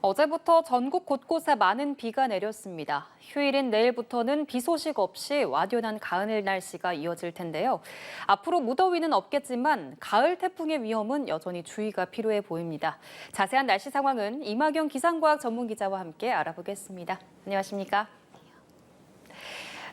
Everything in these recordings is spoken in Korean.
어제부터 전국 곳곳에 많은 비가 내렸습니다. 휴일인 내일부터는 비 소식 없이 완연한 가을 날씨가 이어질 텐데요. 앞으로 무더위는 없겠지만 가을 태풍의 위험은 여전히 주의가 필요해 보입니다. 자세한 날씨 상황은 이마경 기상과학 전문기자와 함께 알아보겠습니다. 안녕하십니까?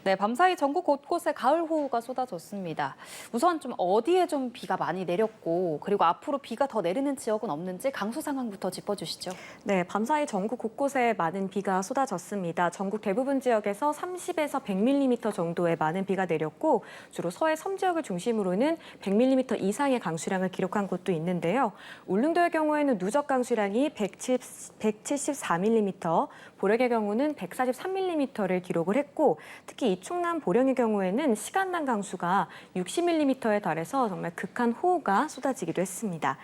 네, 밤사이 전국 곳곳에 가을 호우가 쏟아졌습니다. 우선 좀 어디에 좀 비가 많이 내렸고 그리고 앞으로 비가 더 내리는 지역은 없는지 강수 상황부터 짚어주시죠. 네, 밤사이 전국 곳곳에 많은 비가 쏟아졌습니다. 전국 대부분 지역에서 30에서 100mm 정도의 많은 비가 내렸고 주로 서해 섬 지역을 중심으로는 100mm 이상의 강수량을 기록한 곳도 있는데요. 울릉도의 경우에는 누적 강수량이 174mm, 보령의 경우는 143mm를 기록을 했고 특히 이충남 보령의 경우에는 시간당 강수가 60mm에 달해서 정말 극한 호우가 쏟아지기도 했습니다.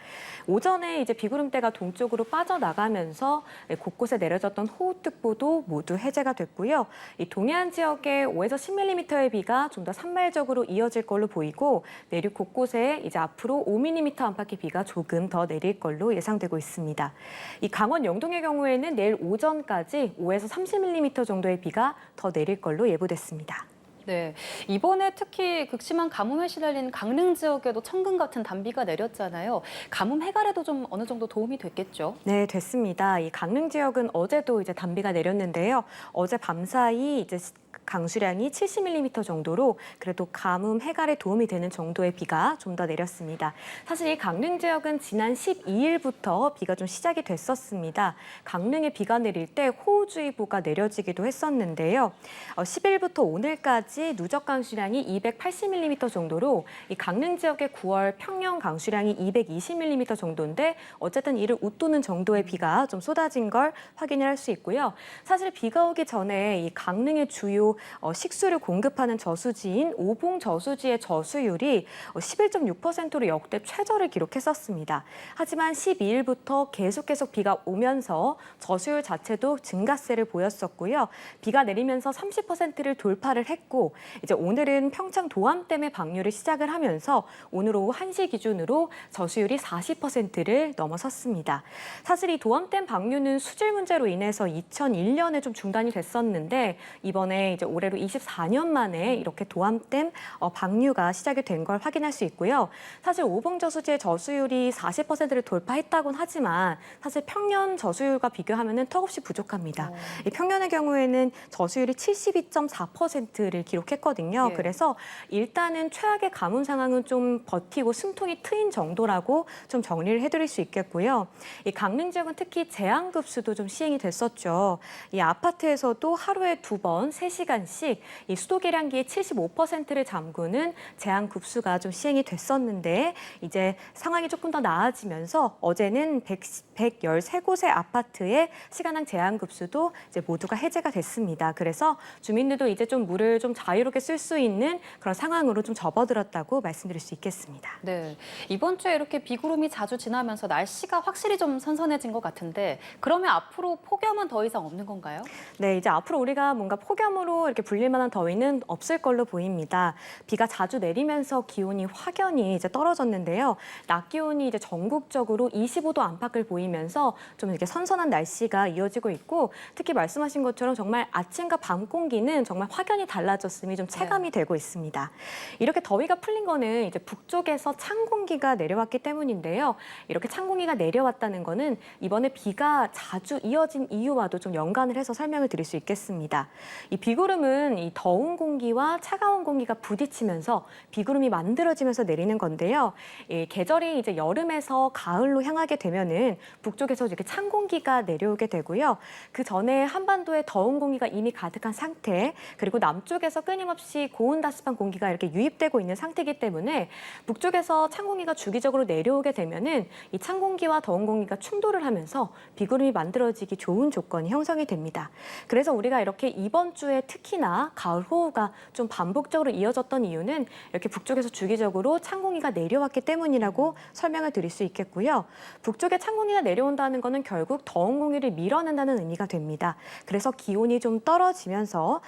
오전에 이제 비구름대가 동쪽으로 빠져나가면서 곳곳에 내려졌던 호우특보도 모두 해제가 됐고요. 이 동해안 지역에 5에서 10mm의 비가 좀 더 산발적으로 이어질 걸로 보이고 내륙 곳곳에 이제 앞으로 5mm 안팎의 비가 조금 더 내릴 걸로 예상되고 있습니다. 이 강원 영동의 경우에는 내일 오전까지 5에서 30mm 정도의 비가 더 내릴 걸로 예보됐습니다. 네, 이번에 특히 극심한 가뭄에 시달린 강릉 지역에도 천근 같은 단비가 내렸잖아요. 가뭄 해결에도 좀 어느 정도 도움이 됐겠죠? 네, 됐습니다. 이 강릉 지역은 어제도 이제 단비가 내렸는데요. 어제 밤사이 이제 강수량이 70mm 정도로 그래도 가뭄 해갈에 도움이 되는 정도의 비가 좀 더 내렸습니다. 사실 이 강릉 지역은 지난 12일부터 비가 좀 시작이 됐었습니다. 강릉에 비가 내릴 때 호우주의보가 내려지기도 했었는데요. 10일부터 오늘까지 누적 강수량이 280mm 정도로 이 강릉 지역의 9월 평년 강수량이 220mm 정도인데 어쨌든 이를 웃도는 정도의 비가 좀 쏟아진 걸 확인을 할 수 있고요. 사실 비가 오기 전에 이 강릉의 주요 식수를 공급하는 저수지인 오봉 저수지의 저수율이 11.6%로 역대 최저를 기록했었습니다. 하지만 12일부터 계속 비가 오면서 저수율 자체도 증가세를 보였었고요. 비가 내리면서 30%를 돌파를 했고 이제 오늘은 평창 도암댐의 방류를 시작을 하면서 오늘 오후 1시 기준으로 저수율이 40%를 넘어섰습니다. 사실 이 도암댐 방류는 수질 문제로 인해서 2001년에 좀 중단이 됐었는데 이번에 이제 올해로 24년 만에 이렇게 도암댐 방류가 시작이 된 걸 확인할 수 있고요. 사실 오봉 저수지의 저수율이 40%를 돌파했다곤 하지만 사실 평년 저수율과 비교하면은 턱없이 부족합니다. 이 평년의 경우에는 저수율이 72.4%를 기록했거든요. 예. 그래서 일단은 최악의 가뭄 상황은 좀 버티고 숨통이 트인 정도라고 좀 정리를 해드릴 수 있겠고요. 이 강릉 지역은 특히 제한급수도 좀 시행이 됐었죠. 이 아파트에서도 하루에 2번, 3시간씩 이 수도 계량기의 75%를 잠그는 제한급수가 좀 시행이 됐었는데 이제 상황이 조금 더 나아지면서 어제는 113곳의 아파트의 시간당 제한급수도 이제 모두가 해제가 됐습니다. 그래서 주민들도 이제 좀 물을 좀 자유롭게 쓸 수 있는 그런 상황으로 좀 접어들었다고 말씀드릴 수 있겠습니다. 네, 이번 주에 이렇게 비구름이 자주 지나면서 날씨가 확실히 좀 선선해진 것 같은데 그러면 앞으로 폭염은 더 이상 없는 건가요? 네, 이제 앞으로 우리가 뭔가 폭염으로 이렇게 불릴 만한 더위는 없을 걸로 보입니다. 비가 자주 내리면서 기온이 확연히 이제 떨어졌는데요. 낮 기온이 이제 전국적으로 25도 안팎을 보이면서 좀 이렇게 선선한 날씨가 이어지고 있고 특히 말씀하신 것처럼 정말 아침과 밤 공기는 정말 확연히 달라졌음이 좀 체감이 되고 있습니다. 이렇게 더위가 풀린 거는 이제 북쪽에서 찬 공기가 내려왔기 때문인데요. 이렇게 찬 공기가 내려왔다는 거는 이번에 비가 자주 이어진 이유와도 좀 연관을 해서 설명을 드릴 수 있겠습니다. 이 비구름은 이 더운 공기와 차가운 공기가 부딪히면서 비구름이 만들어지면서 내리는 건데요. 이 계절이 이제 여름에서 가을로 향하게 되면은 북쪽에서 이렇게 찬 공기가 내려오게 되고요. 그 전에 한반도에 더운 공기가 이미 가득한 상태, 그리고 남쪽에서 끊임없이 고온다습한 공기가 이렇게 유입되고 있는 상태이기 때문에 북쪽에서 찬 공기가 주기적으로 내려오게 되면은 이 찬 공기와 더운 공기가 충돌을 하면서 비구름이 만들어지기 좋은 조건이 형성이 됩니다. 그래서 우리가 이렇게 이번 주에 특히나 가을 호우가 좀 반복적으로 이어졌던 이유는 이렇게 북쪽에서 주기적으로 찬 공기가 내려왔기 때문이라고 설명을 드릴 수 있겠고요. 북쪽에 찬 공기가 내려온다는 것은 결국 더운 공기를 밀어낸다는 의미가 됩니다. 그래서 기온이 좀 떨어지면서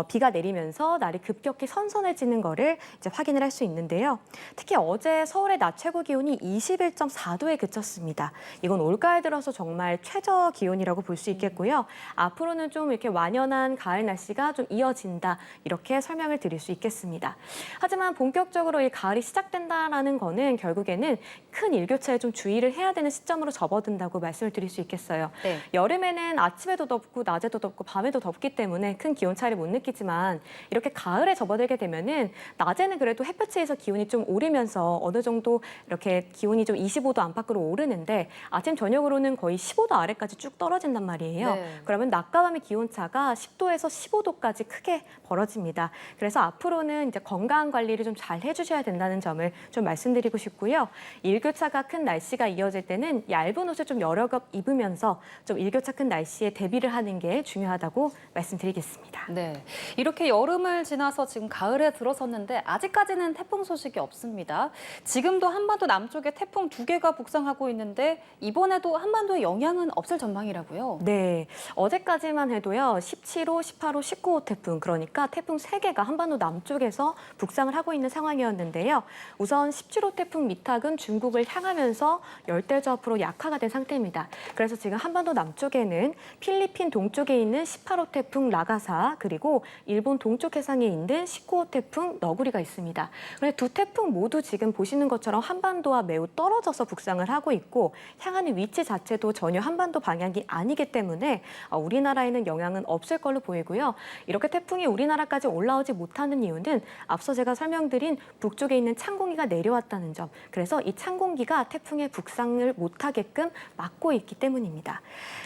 비가 내리면서 날이 급격히 선선해지는 거를 이제 확인을 할 수 있는데요. 특히 어제 서울의 낮 최고 기온이 21.4도에 그쳤습니다. 이건 올가을 들어서 정말 최저 기온이라고 볼 수 있겠고요. 앞으로는 좀 이렇게 완연한 가을 날씨가 좀 이어진다, 이렇게 설명을 드릴 수 있겠습니다. 하지만 본격적으로 이 가을이 시작된다라는 거는 결국에는 큰 일교차에 좀 주의를 해야 되는 시점으로 접어든다고 말씀을 드릴 수 있겠어요. 네. 여름에는 아침에도 덥고 낮에도 덥고 밤에도 덥기 때문에 큰 기온 차이를 못 느끼지만 이렇게 가을에 접어들게 되면은 낮에는 그래도 햇볕에서 기온이 좀 오르면서 어느 정도 이렇게 기온이 좀 25도 안팎으로 오르는데 아침 저녁으로는 거의 15도 아래까지 쭉 떨어진단 말이에요. 네. 그러면 낮과 밤의 기온차가 10도에서 15도까지 크게 벌어집니다. 그래서 앞으로는 이제 건강 관리를 좀 잘 해주셔야 된다는 점을 좀 말씀드리고 싶고요. 일교차가 큰 날씨가 이어질 때는 얇은 옷을 좀 여러 겹 입으면서 좀 일교차 큰 날씨에 대비를 하는 게 중요하다고 말씀드리겠습니다. 네, 이렇게 여름을 지나서 지금 가을에 들어섰는데 아직까지는 태풍 소식이 없습니다. 지금도 한반도 남쪽에 태풍 2개가 북상하고 있는데 이번에도 한반도에 영향은 없을 전망이라고요? 네, 어제까지만 해도요. 17호, 18호, 19호 태풍, 그러니까 태풍 3개가 한반도 남쪽에서 북상을 하고 있는 상황이었는데요. 우선 17호 태풍 미탁은 중국을 향하면서 열대저압으로 약화가 된 상태입니다. 그래서 지금 한반도 남쪽에는 필리핀 동쪽에 있는 18호 태풍 라가사, 그리고 일본 동쪽 해상에 있는 19호 태풍 너구리가 있습니다. 그런데 두 태풍 모두 지금 보시는 것처럼 한반도와 매우 떨어져서 북상을 하고 있고 향하는 위치 자체도 전혀 한반도 방향이 아니기 때문에 우리나라에는 영향은 없을 걸로 보이고요. 이렇게 태풍이 우리나라까지 올라오지 못하는 이유는 앞서 제가 설명드린 북쪽에 있는 찬 공기가 내려왔다는 점, 그래서 이 찬 공기가 태풍의 북상을 못하게끔 막고 있기 때문입니다.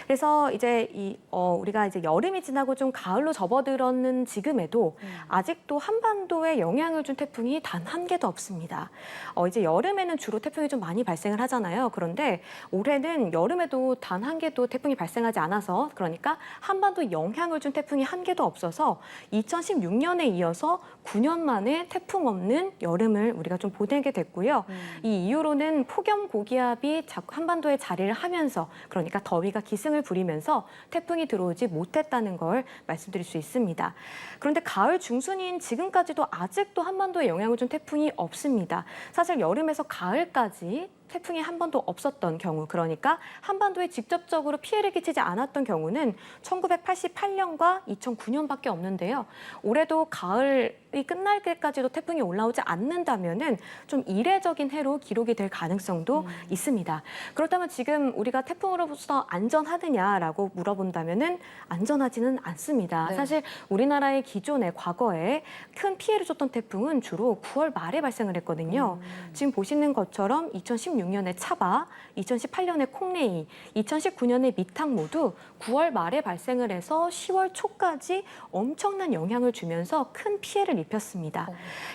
그래서 이제 우리가 이제 여름이 지나고 좀 가을로 접어들었는 지금에도 아직도 한반도에 영향을 준 태풍이 단 한 개도 없습니다. 이제 여름에는 주로 태풍이 좀 많이 발생을 하잖아요. 그런데 올해는 여름에도 단 한 개도 태풍이 발생하지 않아서, 그러니까 한반도 영향을 준 태풍이 한 개도 없어서 2016년에 이어서 9년 만에 태풍 없는 여름을 우리가 좀 보내게 됐고요. 이 이후로는 폭염 고기압이 자꾸 한반도에 자리를 하면서, 그러니까 더위가 기승을 부리면서 태풍이 들어오지 못했다는 걸 말씀드릴 수 있습니다. 그런데 가을 중순인 지금까지도 아직도 한반도에 영향을 준 태풍이 없습니다. 사실 여름에서 가을까지 태풍이 한 번도 없었던 경우, 그러니까 한반도에 직접적으로 피해를 끼치지 않았던 경우는 1988년과 2009년밖에 없는데요. 올해도 가을이 끝날 때까지도 태풍이 올라오지 않는다면은 좀 이례적인 해로 기록이 될 가능성도 있습니다. 그렇다면 지금 우리가 태풍으로부터 안전하느냐라고 물어본다면은 안전하지는 않습니다. 네. 사실 우리나라의 기존에 과거에 큰 피해를 줬던 태풍은 주로 9월 말에 발생을 했거든요. 지금 보시는 것처럼 2016년에 차바, 2018년에 콩레이, 2019년에 미탁 모두 9월 말에 발생을 해서 10월 초까지 엄청난 영향을 주면서 큰 피해를 입혔습니다.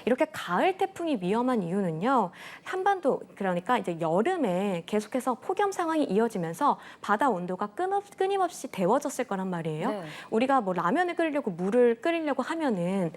이렇게 가을 태풍이 위험한 이유는요. 한반도, 그러니까 이제 여름에 계속해서 폭염 상황이 이어지면서 바다 온도가 끊임없이 데워졌을 거란 말이에요. 네. 우리가 뭐 라면을 끓이려고 물을 끓이려고 하면은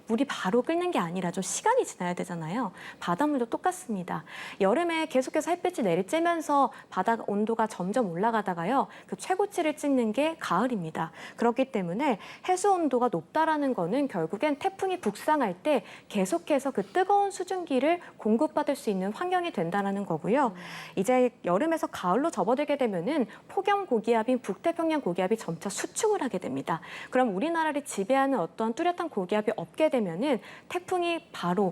물이 바로 끓는 게 아니라 좀 시간이 지나야 되잖아요. 바닷물도 똑같습니다. 여름에 계속해서 햇빛이 내리쬐면서 바다 온도가 점점 올라가다가요. 그 최고치를 찍는 게 가을입니다. 그렇기 때문에 해수 온도가 높다라는 거는 결국엔 태풍이 북상할 때 계속해서 그 뜨거운 수증기를 공급받을 수 있는 환경이 된다는 거고요. 이제 여름에서 가을로 접어들게 되면은 폭염 고기압인 북태평양 고기압이 점차 수축을 하게 됩니다. 그럼 우리나라를 지배하는 어떤 뚜렷한 고기압이 없게 되면은 태풍이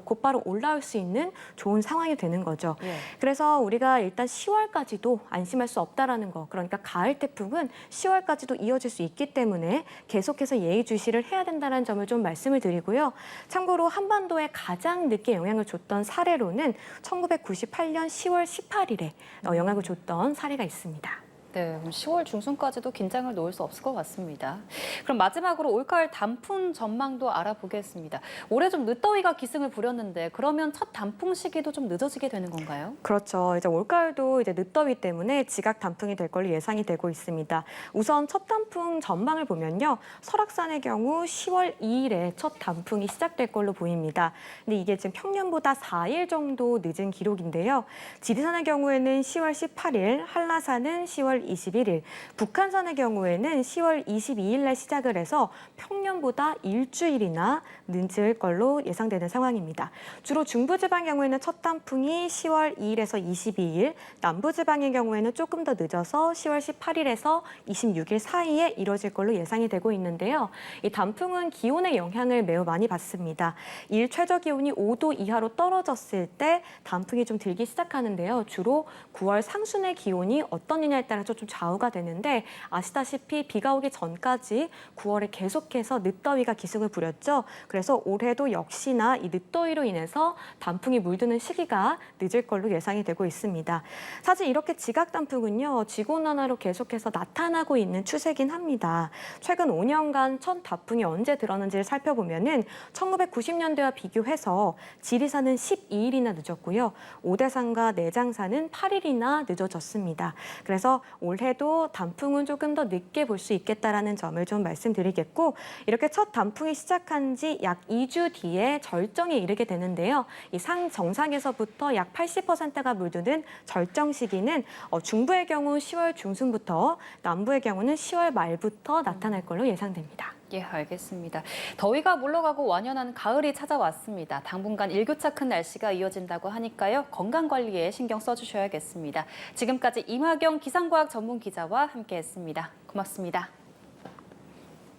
곧바로 올라올 수 있는 좋은 상황이 되는 거죠. 예. 그래서 우리가 일단 10월까지도 안심할 수 없다라는 거. 그러니까 가을 태풍은 10월까지도 이어질 수 있기 때문에 계속해서 예의주시를 해야 된다는 점을 좀 말씀을 드리고요. 참고로 한반도에 가장 늦게 영향을 줬던 사례로는 1998년 10월 18일에 영향을 줬던 사례가 있습니다. 네, 그럼 10월 중순까지도 긴장을 놓을 수 없을 것 같습니다. 그럼 마지막으로 올가을 단풍 전망도 알아보겠습니다. 올해 좀 늦더위가 기승을 부렸는데 그러면 첫 단풍 시기도 좀 늦어지게 되는 건가요? 그렇죠. 이제 올가을도 이제 늦더위 때문에 지각 단풍이 될 걸로 예상이 되고 있습니다. 우선 첫 단풍 전망을 보면요. 설악산의 경우 10월 2일에 첫 단풍이 시작될 걸로 보입니다. 근데 이게 지금 평년보다 4일 정도 늦은 기록인데요. 지리산의 경우에는 10월 18일, 한라산은 10월 21일, 북한산의 경우에는 10월 22일에 시작을 해서 평년보다 일주일이나 늦을 걸로 예상되는 상황입니다. 주로 중부지방의 경우에는 첫 단풍이 10월 2일에서 22일, 남부지방의 경우에는 조금 더 늦어서 10월 18일에서 26일 사이에 이뤄질 걸로 예상이 되고 있는데요. 이 단풍은 기온의 영향을 매우 많이 받습니다. 일 최저 기온이 5도 이하로 떨어졌을 때 단풍이 좀 들기 시작하는데요. 주로 9월 상순의 기온이 어떠느냐에 따라서 좀 좌우가 되는데 아시다시피 비가 오기 전까지 9월에 계속해서 늦더위가 기승을 부렸죠. 그래서 올해도 역시나 이 늦더위로 인해서 단풍이 물드는 시기가 늦을 걸로 예상이 되고 있습니다. 사실 이렇게 지각 단풍은요, 지구온난화로 계속해서 나타나고 있는 추세긴 합니다. 최근 5년간 첫 단풍이 언제 들었는지를 살펴보면은 1990년대와 비교해서 지리산은 12일이나 늦었고요. 오대산과 내장산은 8일이나 늦어졌습니다. 그래서 올해도 단풍은 조금 더 늦게 볼 수 있겠다라는 점을 좀 말씀드리겠고, 이렇게 첫 단풍이 시작한 지 약 2주 뒤에 절정에 이르게 되는데요. 이 상 정상에서부터 약 80%가 물드는 절정 시기는 중부의 경우 10월 중순부터, 남부의 경우는 10월 말부터 나타날 걸로 예상됩니다. 예, 알겠습니다. 더위가 물러가고 완연한 가을이 찾아왔습니다. 당분간 일교차 큰 날씨가 이어진다고 하니까요. 건강 관리에 신경 써주셔야겠습니다. 지금까지 임하경 기상과학 전문 기자와 함께했습니다. 고맙습니다.